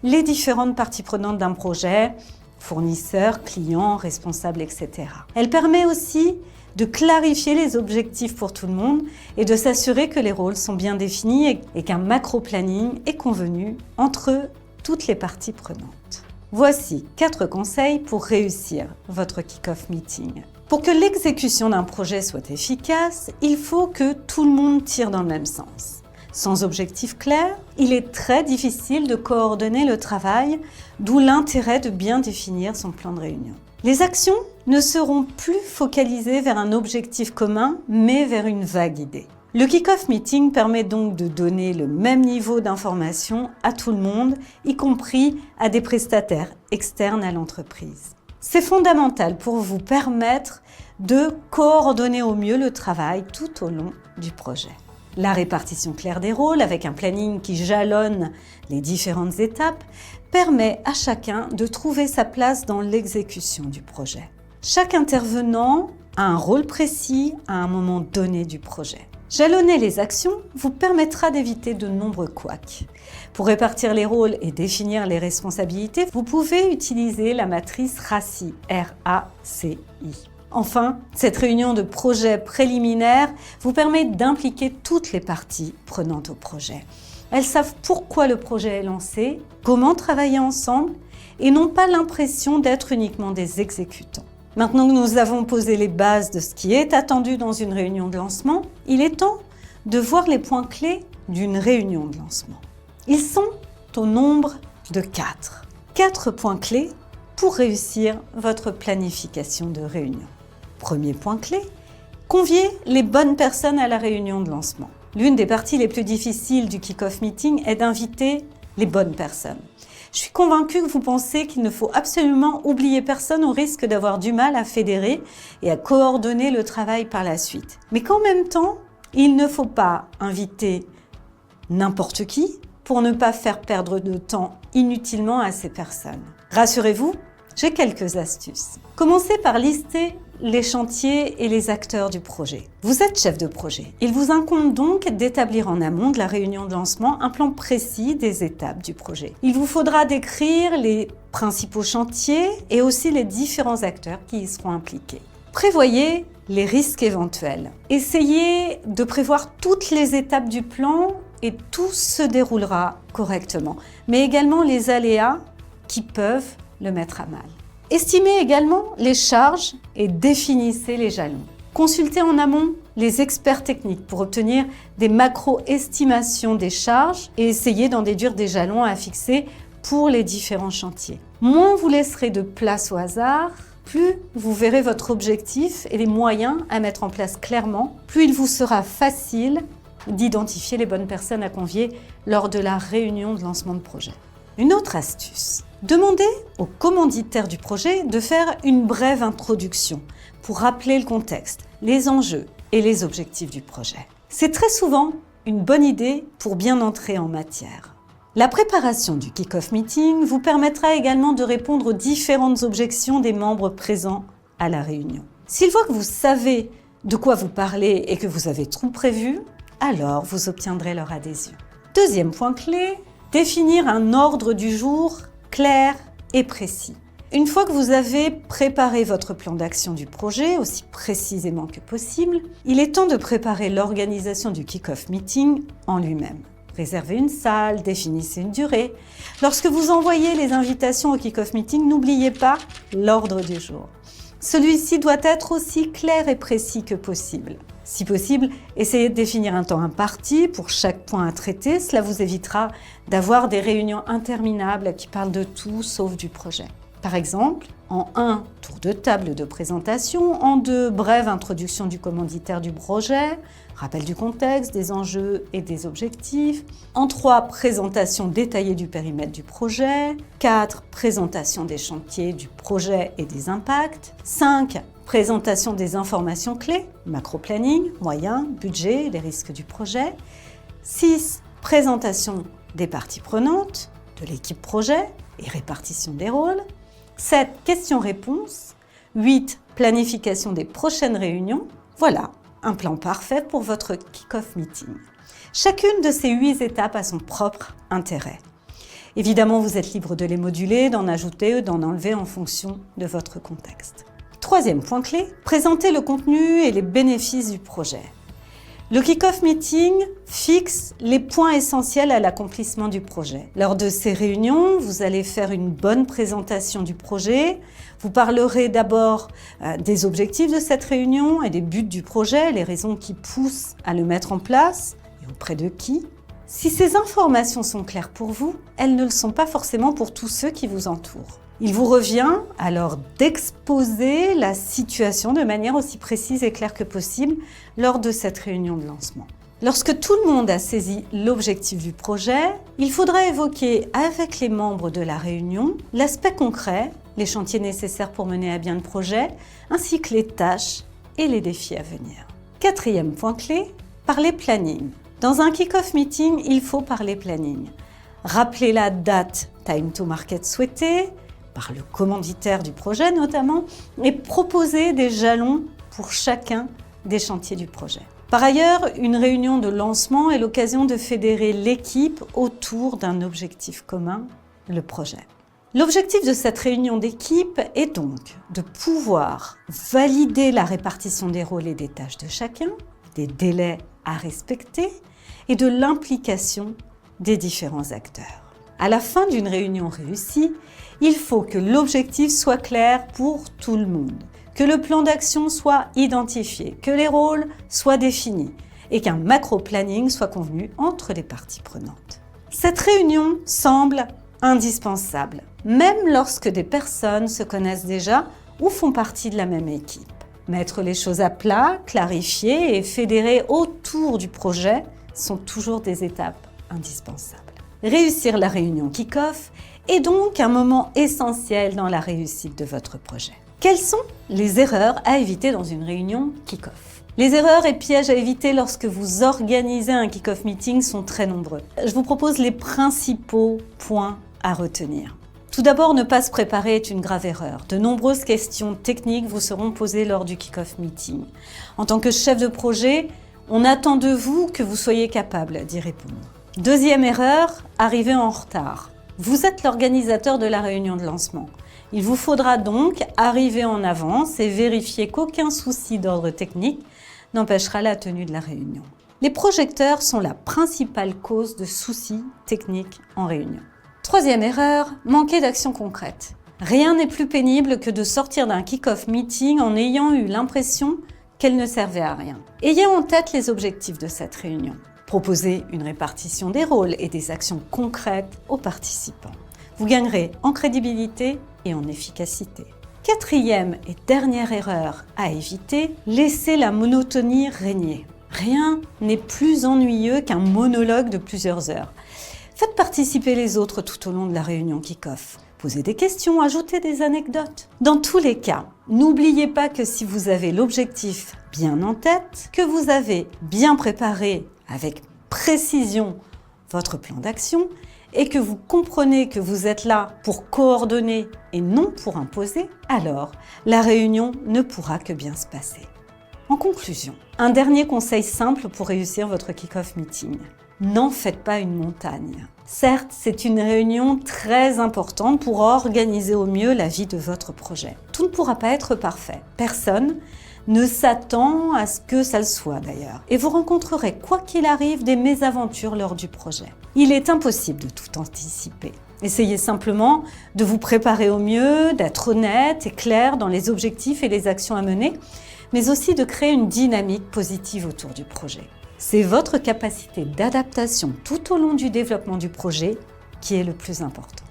les différentes parties prenantes d'un projet, fournisseurs, clients, responsables, etc. Elle permet aussi de clarifier les objectifs pour tout le monde et de s'assurer que les rôles sont bien définis et qu'un macro-planning est convenu entre toutes les parties prenantes. Voici 4 conseils pour réussir votre kick-off meeting. Pour que l'exécution d'un projet soit efficace, il faut que tout le monde tire dans le même sens. Sans objectif clair, il est très difficile de coordonner le travail, d'où l'intérêt de bien définir son plan de réunion. Les actions ne seront plus focalisées vers un objectif commun, mais vers une vague idée. Le kick-off meeting permet donc de donner le même niveau d'information à tout le monde, y compris à des prestataires externes à l'entreprise. C'est fondamental pour vous permettre de coordonner au mieux le travail tout au long du projet. La répartition claire des rôles, avec un planning qui jalonne les différentes étapes, permet à chacun de trouver sa place dans l'exécution du projet. Chaque intervenant a un rôle précis à un moment donné du projet. Jalonner les actions vous permettra d'éviter de nombreux couacs. Pour répartir les rôles et définir les responsabilités, vous pouvez utiliser la matrice RACI, R-A-C-I. Enfin, cette réunion de projet préliminaire vous permet d'impliquer toutes les parties prenantes au projet. Elles savent pourquoi le projet est lancé, comment travailler ensemble et n'ont pas l'impression d'être uniquement des exécutants. Maintenant que nous avons posé les bases de ce qui est attendu dans une réunion de lancement, il est temps de voir les points clés d'une réunion de lancement. Ils sont au nombre de 4. 4 points clés pour réussir votre planification de réunion. Premier point clé, conviez les bonnes personnes à la réunion de lancement. L'une des parties les plus difficiles du kick-off meeting est d'inviter les bonnes personnes. Je suis convaincue que vous pensez qu'il ne faut absolument oublier personne au risque d'avoir du mal à fédérer et à coordonner le travail par la suite. Mais qu'en même temps, il ne faut pas inviter n'importe qui pour ne pas faire perdre de temps inutilement à ces personnes. Rassurez-vous, j'ai quelques astuces. Commencez par lister les chantiers et les acteurs du projet. Vous êtes chef de projet. Il vous incombe donc d'établir en amont de la réunion de lancement un plan précis des étapes du projet. Il vous faudra décrire les principaux chantiers et aussi les différents acteurs qui y seront impliqués. Prévoyez les risques éventuels. Essayez de prévoir toutes les étapes du plan et tout se déroulera correctement, mais également les aléas qui peuvent le mettre à mal. Estimez également les charges et définissez les jalons. Consultez en amont les experts techniques pour obtenir des macro-estimations des charges et essayez d'en déduire des jalons à fixer pour les différents chantiers. Moins vous laisserez de place au hasard, plus vous verrez votre objectif et les moyens à mettre en place clairement, plus il vous sera facile d'identifier les bonnes personnes à convier lors de la réunion de lancement de projet. Une autre astuce, demandez au commanditaire du projet de faire une brève introduction pour rappeler le contexte, les enjeux et les objectifs du projet. C'est très souvent une bonne idée pour bien entrer en matière. La préparation du kick-off meeting vous permettra également de répondre aux différentes objections des membres présents à la réunion. S'ils voient que vous savez de quoi vous parlez et que vous avez tout prévu, alors vous obtiendrez leur adhésion. Deuxième point clé, définir un ordre du jour clair et précis. Une fois que vous avez préparé votre plan d'action du projet aussi précisément que possible, il est temps de préparer l'organisation du kick-off meeting en lui-même. Réservez une salle, définissez une durée. Lorsque vous envoyez les invitations au kick-off meeting, n'oubliez pas l'ordre du jour. Celui-ci doit être aussi clair et précis que possible. Si possible, essayez de définir un temps imparti pour chaque point à traiter. Cela vous évitera d'avoir des réunions interminables qui parlent de tout sauf du projet. Par exemple, en 1, tour de table de présentation, en 2, brève introduction du commanditaire du projet, rappel du contexte, des enjeux et des objectifs, en 3, présentation détaillée du périmètre du projet, 4, présentation des chantiers du projet et des impacts, 5, présentation des informations clés, macro-planning, moyens, budget, les risques du projet, 6, présentation des parties prenantes, de l'équipe projet et répartition des rôles, 7, questions-réponses, 8, planification des prochaines réunions. Voilà, un plan parfait pour votre kick-off meeting. Chacune de ces 8 étapes a son propre intérêt. Évidemment, vous êtes libre de les moduler, d'en ajouter ou d'en enlever en fonction de votre contexte. Troisième point clé, présenter le contenu et les bénéfices du projet. Le kick-off meeting fixe les points essentiels à l'accomplissement du projet. Lors de ces réunions, vous allez faire une bonne présentation du projet. Vous parlerez d'abord des objectifs de cette réunion et des buts du projet, les raisons qui poussent à le mettre en place et auprès de qui. Si ces informations sont claires pour vous, elles ne le sont pas forcément pour tous ceux qui vous entourent. Il vous revient alors d'exposer la situation de manière aussi précise et claire que possible lors de cette réunion de lancement. Lorsque tout le monde a saisi l'objectif du projet, il faudra évoquer avec les membres de la réunion l'aspect concret, les chantiers nécessaires pour mener à bien le projet, ainsi que les tâches et les défis à venir. Quatrième point clé, parler planning. Dans un kick-off meeting, il faut parler planning. Rappeler la date time to market souhaitée, par le commanditaire du projet notamment, et proposer des jalons pour chacun des chantiers du projet. Par ailleurs, une réunion de lancement est l'occasion de fédérer l'équipe autour d'un objectif commun, le projet. L'objectif de cette réunion d'équipe est donc de pouvoir valider la répartition des rôles et des tâches de chacun, des délais à respecter et de l'implication des différents acteurs. À la fin d'une réunion réussie, il faut que l'objectif soit clair pour tout le monde, que le plan d'action soit identifié, que les rôles soient définis et qu'un macro-planning soit convenu entre les parties prenantes. Cette réunion semble indispensable, même lorsque des personnes se connaissent déjà ou font partie de la même équipe. Mettre les choses à plat, clarifier et fédérer autour du projet sont toujours des étapes indispensables. Réussir la réunion kick-off est donc un moment essentiel dans la réussite de votre projet. Quelles sont les erreurs à éviter dans une réunion kick-off ? Les erreurs et pièges à éviter lorsque vous organisez un kick-off meeting sont très nombreux. Je vous propose les principaux points à retenir. Tout d'abord, ne pas se préparer est une grave erreur. De nombreuses questions techniques vous seront posées lors du kick-off meeting. En tant que chef de projet, on attend de vous que vous soyez capable d'y répondre. Deuxième erreur, arriver en retard. Vous êtes l'organisateur de la réunion de lancement. Il vous faudra donc arriver en avance et vérifier qu'aucun souci d'ordre technique n'empêchera la tenue de la réunion. Les projecteurs sont la principale cause de soucis techniques en réunion. Troisième erreur, manquer d'action concrète. Rien n'est plus pénible que de sortir d'un kick-off meeting en ayant eu l'impression qu'elle ne servait à rien. Ayez en tête les objectifs de cette réunion. Proposez une répartition des rôles et des actions concrètes aux participants. Vous gagnerez en crédibilité et en efficacité. Quatrième et dernière erreur à éviter, laissez la monotonie régner. Rien n'est plus ennuyeux qu'un monologue de plusieurs heures. Faites participer les autres tout au long de la réunion kick-off. Posez des questions, ajoutez des anecdotes. Dans tous les cas, n'oubliez pas que si vous avez l'objectif bien en tête, que vous avez bien préparé avec précision votre plan d'action et que vous comprenez que vous êtes là pour coordonner et non pour imposer, alors la réunion ne pourra que bien se passer. En conclusion, un dernier conseil simple pour réussir votre kick-off meeting. N'en faites pas une montagne. Certes, c'est une réunion très importante pour organiser au mieux la vie de votre projet. Tout ne pourra pas être parfait. Personne ne s'attend à ce que ça le soit d'ailleurs. Et vous rencontrerez, quoi qu'il arrive, des mésaventures lors du projet. Il est impossible de tout anticiper. Essayez simplement de vous préparer au mieux, d'être honnête et clair dans les objectifs et les actions à mener, mais aussi de créer une dynamique positive autour du projet. C'est votre capacité d'adaptation tout au long du développement du projet qui est le plus important.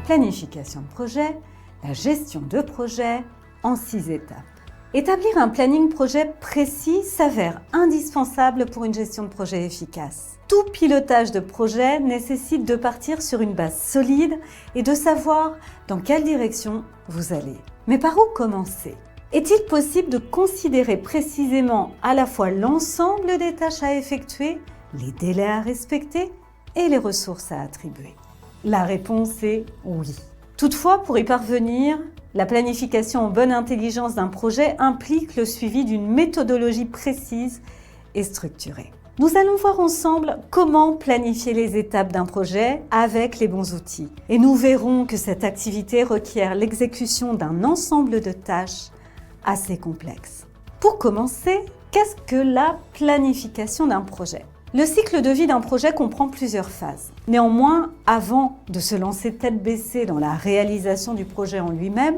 Planification de projet, la gestion de projet en 6 étapes. Établir un planning projet précis s'avère indispensable pour une gestion de projet efficace. Tout pilotage de projet nécessite de partir sur une base solide et de savoir dans quelle direction vous allez. Mais par où commencer ? Est-il possible de considérer précisément à la fois l'ensemble des tâches à effectuer, les délais à respecter et les ressources à attribuer ? La réponse est oui. Toutefois, pour y parvenir, la planification en bonne intelligence d'un projet implique le suivi d'une méthodologie précise et structurée. Nous allons voir ensemble comment planifier les étapes d'un projet avec les bons outils. Et nous verrons que cette activité requiert l'exécution d'un ensemble de tâches assez complexes. Pour commencer, qu'est-ce que la planification d'un projet ? Le cycle de vie d'un projet comprend plusieurs phases. Néanmoins, avant de se lancer tête baissée dans la réalisation du projet en lui-même,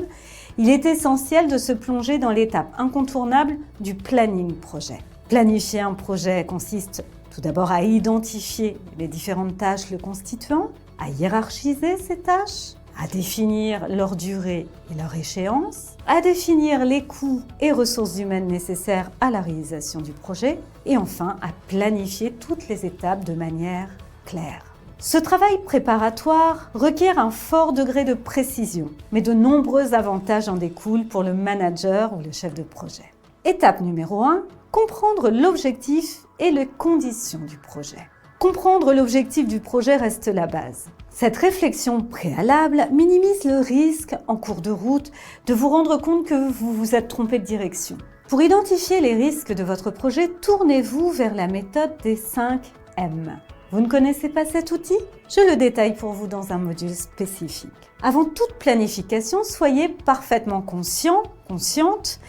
il est essentiel de se plonger dans l'étape incontournable du planning projet. Planifier un projet consiste tout d'abord à identifier les différentes tâches le constituant, à hiérarchiser ces tâches, à définir leur durée et leur échéance, à définir les coûts et ressources humaines nécessaires à la réalisation du projet, et enfin à planifier toutes les étapes de manière claire. Ce travail préparatoire requiert un fort degré de précision, mais de nombreux avantages en découlent pour le manager ou le chef de projet. Étape numéro 1, comprendre l'objectif et les conditions du projet. Comprendre l'objectif du projet reste la base. Cette réflexion préalable minimise le risque, en cours de route, de vous rendre compte que vous vous êtes trompé de direction. Pour identifier les risques de votre projet, tournez-vous vers la méthode des 5 M. Vous ne connaissez pas cet outil ? Je le détaille pour vous dans un module spécifique. Avant toute planification, soyez parfaitement consciente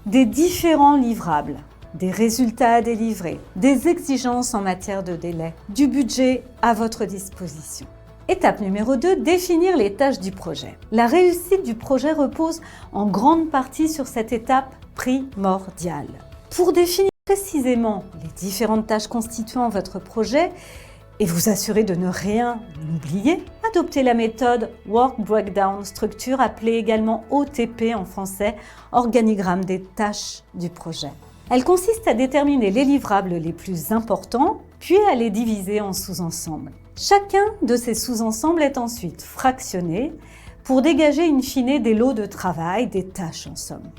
des différents livrables, des résultats à délivrer, des exigences en matière de délai, du budget à votre disposition. Étape numéro 2, définir les tâches du projet. La réussite du projet repose en grande partie sur cette étape primordiale. Pour définir précisément les différentes tâches constituant votre projet et vous assurer de ne rien oublier, adoptez la méthode Work Breakdown Structure, appelée également OTP en français, organigramme des tâches du projet. Elle consiste à déterminer les livrables les plus importants, puis à les diviser en sous-ensembles. Chacun de ces sous-ensembles est ensuite fractionné pour dégager in fine des lots de travail, des tâches en somme.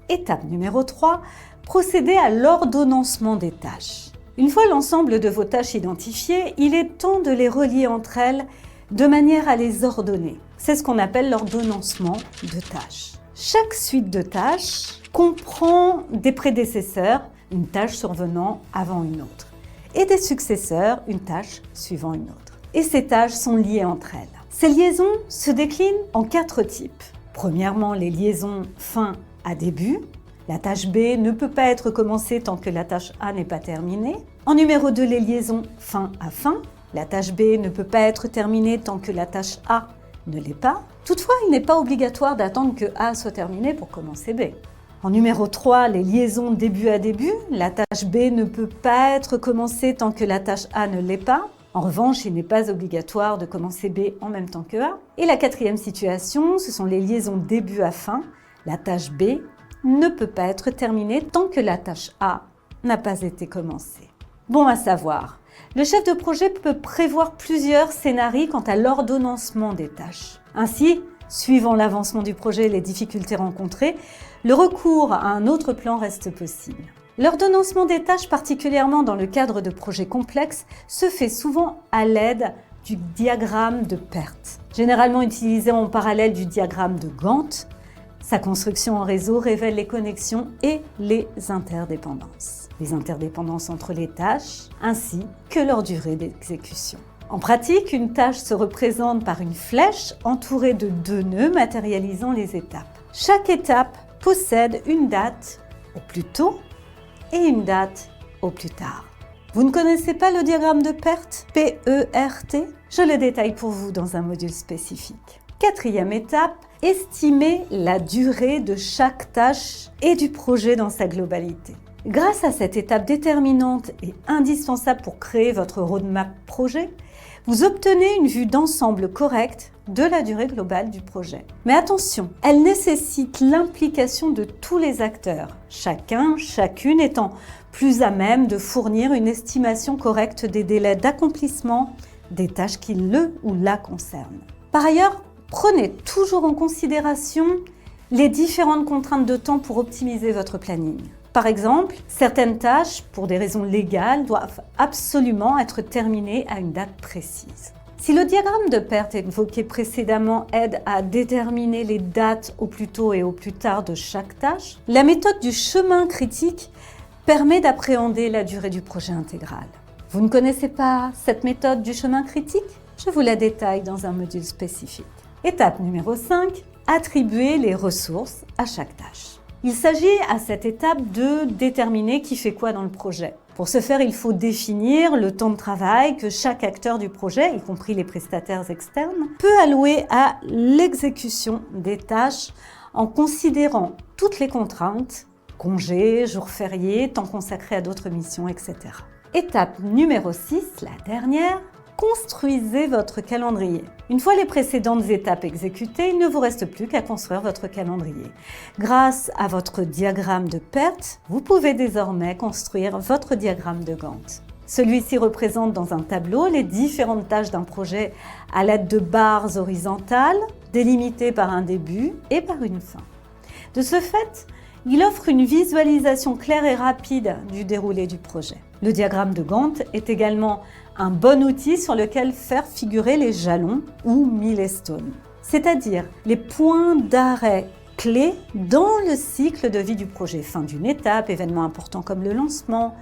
Étape numéro 3, procéder à l'ordonnancement des tâches. Une fois l'ensemble de vos tâches identifiées, il est temps de les relier entre elles de manière à les ordonner. C'est ce qu'on appelle l'ordonnancement de tâches. Chaque suite de tâches comprend des prédécesseurs, une tâche survenant avant une autre, et des successeurs, une tâche suivant une autre. Et ces tâches sont liées entre elles. Ces liaisons se déclinent en 4 types. Premièrement, les liaisons fin à début. La tâche B ne peut pas être commencée tant que la tâche A n'est pas terminée. En numéro 2, les liaisons fin à fin. La tâche B ne peut pas être terminée tant que la tâche A ne l'est pas. Toutefois, il n'est pas obligatoire d'attendre que A soit terminée pour commencer B. En numéro 3, les liaisons début à début. La tâche B ne peut pas être commencée tant que la tâche A ne l'est pas. En revanche, il n'est pas obligatoire de commencer B en même temps que A. Et la 4e situation, ce sont les liaisons début à fin. La tâche B ne peut pas être terminée tant que la tâche A n'a pas été commencé. Bon à savoir, le chef de projet peut prévoir plusieurs scénarios quant à l'ordonnancement des tâches. Ainsi, suivant l'avancement du projet et les difficultés rencontrées, le recours à un autre plan reste possible. L'ordonnancement des tâches, particulièrement dans le cadre de projets complexes, se fait souvent à l'aide du diagramme de PERT, généralement utilisé en parallèle du diagramme de Gantt. Sa construction en réseau révèle les connexions et les interdépendances. Les interdépendances entre les tâches, ainsi que leur durée d'exécution. En pratique, une tâche se représente par une flèche entourée de 2 nœuds matérialisant les étapes. Chaque étape possède une date au plus tôt et une date au plus tard. Vous ne connaissez pas le diagramme de PERT, P-E-R-T? Je le détaille pour vous dans un module spécifique. 4e étape, estimer la durée de chaque tâche et du projet dans sa globalité. Grâce à cette étape déterminante et indispensable pour créer votre roadmap projet, vous obtenez une vue d'ensemble correcte de la durée globale du projet. Mais attention, elle nécessite l'implication de tous les acteurs, chacune étant plus à même de fournir une estimation correcte des délais d'accomplissement des tâches qui le ou la concernent. Par ailleurs, prenez toujours en considération les différentes contraintes de temps pour optimiser votre planning. Par exemple, certaines tâches, pour des raisons légales, doivent absolument être terminées à une date précise. Si le diagramme de PERT évoqué précédemment aide à déterminer les dates au plus tôt et au plus tard de chaque tâche, la méthode du chemin critique permet d'appréhender la durée du projet intégral. Vous ne connaissez pas cette méthode du chemin critique? Je vous la détaille dans un module spécifique. Étape numéro 5, attribuer les ressources à chaque tâche. Il s'agit à cette étape de déterminer qui fait quoi dans le projet. Pour ce faire, il faut définir le temps de travail que chaque acteur du projet, y compris les prestataires externes, peut allouer à l'exécution des tâches en considérant toutes les contraintes, congés, jours fériés, temps consacré à d'autres missions, etc. Étape numéro 6, la dernière, construisez votre calendrier. Une fois les précédentes étapes exécutées, il ne vous reste plus qu'à construire votre calendrier. Grâce à votre diagramme de PERT, vous pouvez désormais construire votre diagramme de Gantt. Celui-ci représente dans un tableau les différentes tâches d'un projet à l'aide de barres horizontales, délimitées par un début et par une fin. De ce fait, il offre une visualisation claire et rapide du déroulé du projet. Le diagramme de Gantt est également un bon outil sur lequel faire figurer les jalons ou milestones, c'est-à-dire les points d'arrêt clés dans le cycle de vie du projet. Fin d'une étape, événements importants comme le lancement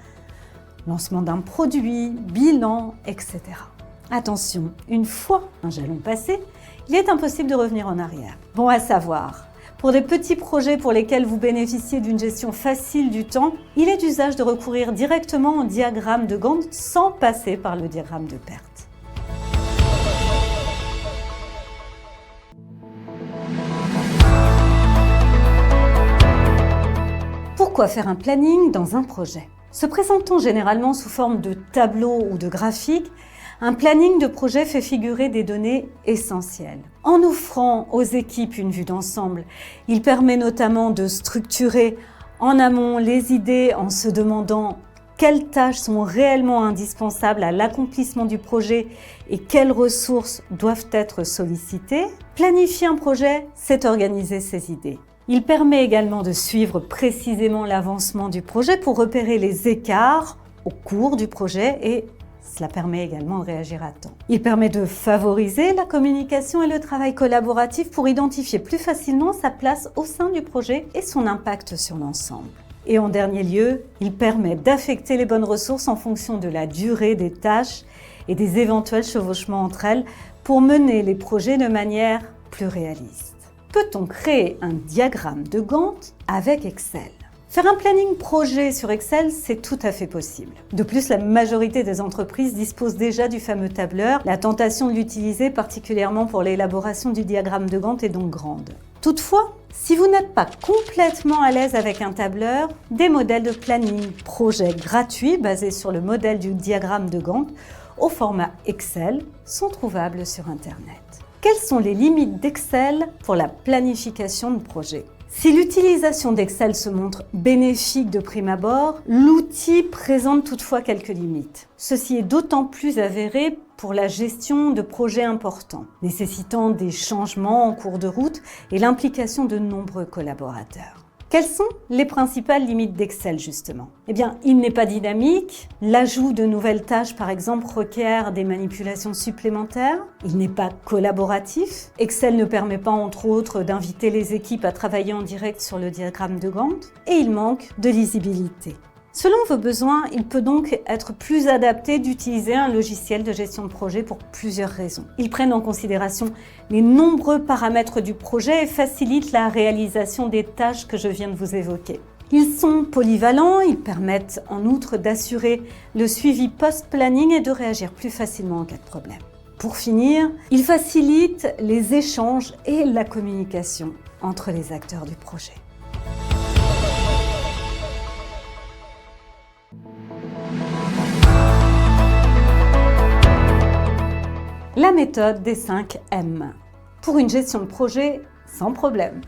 d'un produit, bilan, etc. Attention, une fois un jalon passé, il est impossible de revenir en arrière. Bon à savoir, pour des petits projets pour lesquels vous bénéficiez d'une gestion facile du temps, il est d'usage de recourir directement au diagramme de Gantt sans passer par le diagramme de PERT. Pourquoi faire un planning dans un projet? Se présentant généralement sous forme de tableau ou de graphique, un planning de projet fait figurer des données essentielles. En offrant aux équipes une vue d'ensemble, il permet notamment de structurer en amont les idées en se demandant quelles tâches sont réellement indispensables à l'accomplissement du projet et quelles ressources doivent être sollicitées. Planifier un projet, c'est organiser ses idées. Il permet également de suivre précisément l'avancement du projet pour repérer les écarts au cours du projet et cela permet également de réagir à temps. Il permet de favoriser la communication et le travail collaboratif pour identifier plus facilement sa place au sein du projet et son impact sur l'ensemble. Et en dernier lieu, il permet d'affecter les bonnes ressources en fonction de la durée des tâches et des éventuels chevauchements entre elles pour mener les projets de manière plus réaliste. Peut-on créer un diagramme de Gantt avec Excel? Faire un planning projet sur Excel, c'est tout à fait possible. De plus, la majorité des entreprises disposent déjà du fameux tableur. La tentation de l'utiliser, particulièrement pour l'élaboration du diagramme de Gantt, est donc grande. Toutefois, si vous n'êtes pas complètement à l'aise avec un tableur, des modèles de planning projet gratuits basés sur le modèle du diagramme de Gantt au format Excel sont trouvables sur Internet. Quelles sont les limites d'Excel pour la planification de projet? Si l'utilisation d'Excel se montre bénéfique de prime abord, l'outil présente toutefois quelques limites. Ceci est d'autant plus avéré pour la gestion de projets importants, nécessitant des changements en cours de route et l'implication de nombreux collaborateurs. Quelles sont les principales limites d'Excel justement? Eh bien, il n'est pas dynamique, l'ajout de nouvelles tâches par exemple requiert des manipulations supplémentaires, il n'est pas collaboratif, Excel ne permet pas entre autres d'inviter les équipes à travailler en direct sur le diagramme de Gantt, et il manque de lisibilité. Selon vos besoins, il peut donc être plus adapté d'utiliser un logiciel de gestion de projet pour plusieurs raisons. Ils prennent en considération les nombreux paramètres du projet et facilitent la réalisation des tâches que je viens de vous évoquer. Ils sont polyvalents, ils permettent en outre d'assurer le suivi post-planning et de réagir plus facilement en cas de problème. Pour finir, ils facilitent les échanges et la communication entre les acteurs du projet. La méthode des 5 M. Pour une gestion de projet sans problème.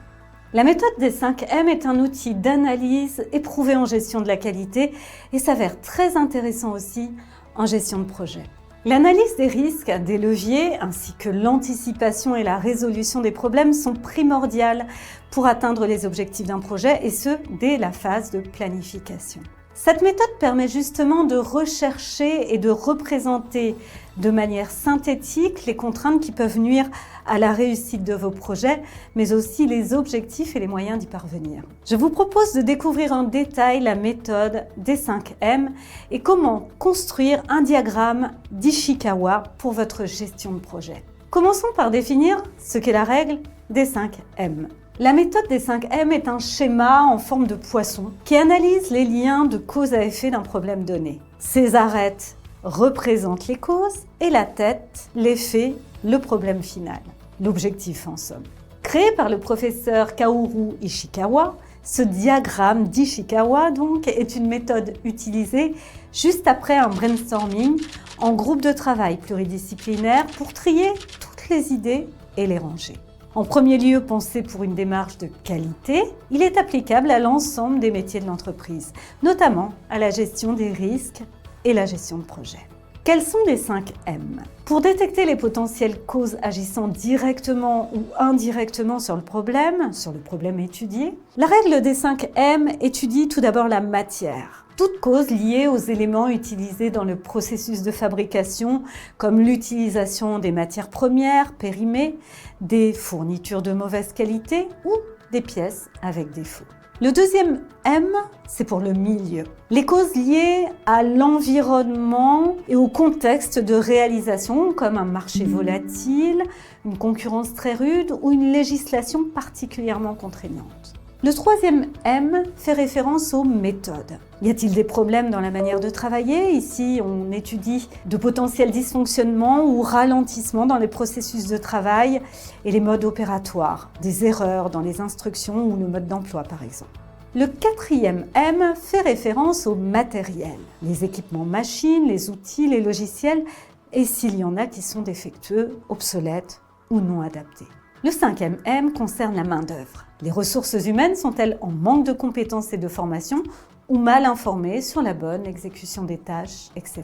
La méthode des 5 M est un outil d'analyse éprouvé en gestion de la qualité et s'avère très intéressant aussi en gestion de projet. L'analyse des risques, des leviers, ainsi que l'anticipation et la résolution des problèmes sont primordiales pour atteindre les objectifs d'un projet et ce, dès la phase de planification. Cette méthode permet justement de rechercher et de représenter de manière synthétique les contraintes qui peuvent nuire à la réussite de vos projets, mais aussi les objectifs et les moyens d'y parvenir. Je vous propose de découvrir en détail la méthode des 5 M et comment construire un diagramme d'Ishikawa pour votre gestion de projet. Commençons par définir ce qu'est la règle des 5 M. La méthode des 5 M est un schéma en forme de poisson qui analyse les liens de cause à effet d'un problème donné. Ses arêtes représentent les causes et la tête, l'effet, le problème final, l'objectif en somme. Créé par le professeur Kaoru Ishikawa, ce diagramme d'Ishikawa donc est une méthode utilisée juste après un brainstorming en groupe de travail pluridisciplinaire pour trier toutes les idées et les ranger. En premier lieu, pensé pour une démarche de qualité, il est applicable à l'ensemble des métiers de l'entreprise, notamment à la gestion des risques et la gestion de projet. Quels sont les 5 M? Pour détecter les potentielles causes agissant directement ou indirectement sur le problème étudié, la règle des 5 M étudie tout d'abord la matière. Toute cause liée aux éléments utilisés dans le processus de fabrication, comme l'utilisation des matières premières périmées, des fournitures de mauvaise qualité ou des pièces avec défaut. Le deuxième M, c'est pour le milieu. Les causes liées à l'environnement et au contexte de réalisation, comme un marché volatile, une concurrence très rude ou une législation particulièrement contraignante. Le troisième M fait référence aux méthodes. Y a-t-il des problèmes dans la manière de travailler? Ici, on étudie de potentiels dysfonctionnements ou ralentissements dans les processus de travail et les modes opératoires, des erreurs dans les instructions ou le mode d'emploi par exemple. Le quatrième M fait référence au matériel, les équipements machines, les outils, les logiciels et s'il y en a qui sont défectueux, obsolètes ou non adaptés. Le cinquième M concerne la main-d'œuvre. Les ressources humaines sont-elles en manque de compétences et de formation ou mal informées sur la bonne exécution des tâches, etc.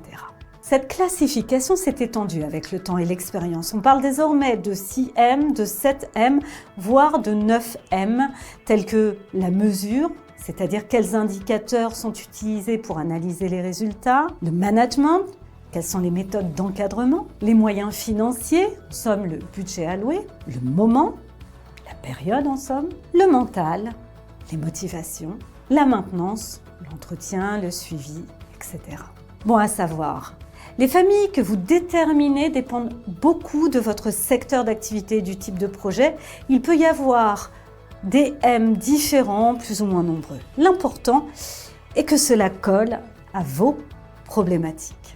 Cette classification s'est étendue avec le temps et l'expérience. On parle désormais de 6M, de 7M, voire de 9M, tels que la mesure, c'est-à-dire quels indicateurs sont utilisés pour analyser les résultats, le management, quelles sont les méthodes d'encadrement, les moyens financiers, en somme le budget alloué, le moment, la période en somme, le mental, les motivations, la maintenance, l'entretien, le suivi, etc. Bon à savoir, les familles que vous déterminez dépendent beaucoup de votre secteur d'activité et du type de projet. Il peut y avoir des M différents, plus ou moins nombreux. L'important est que cela colle à vos problématiques.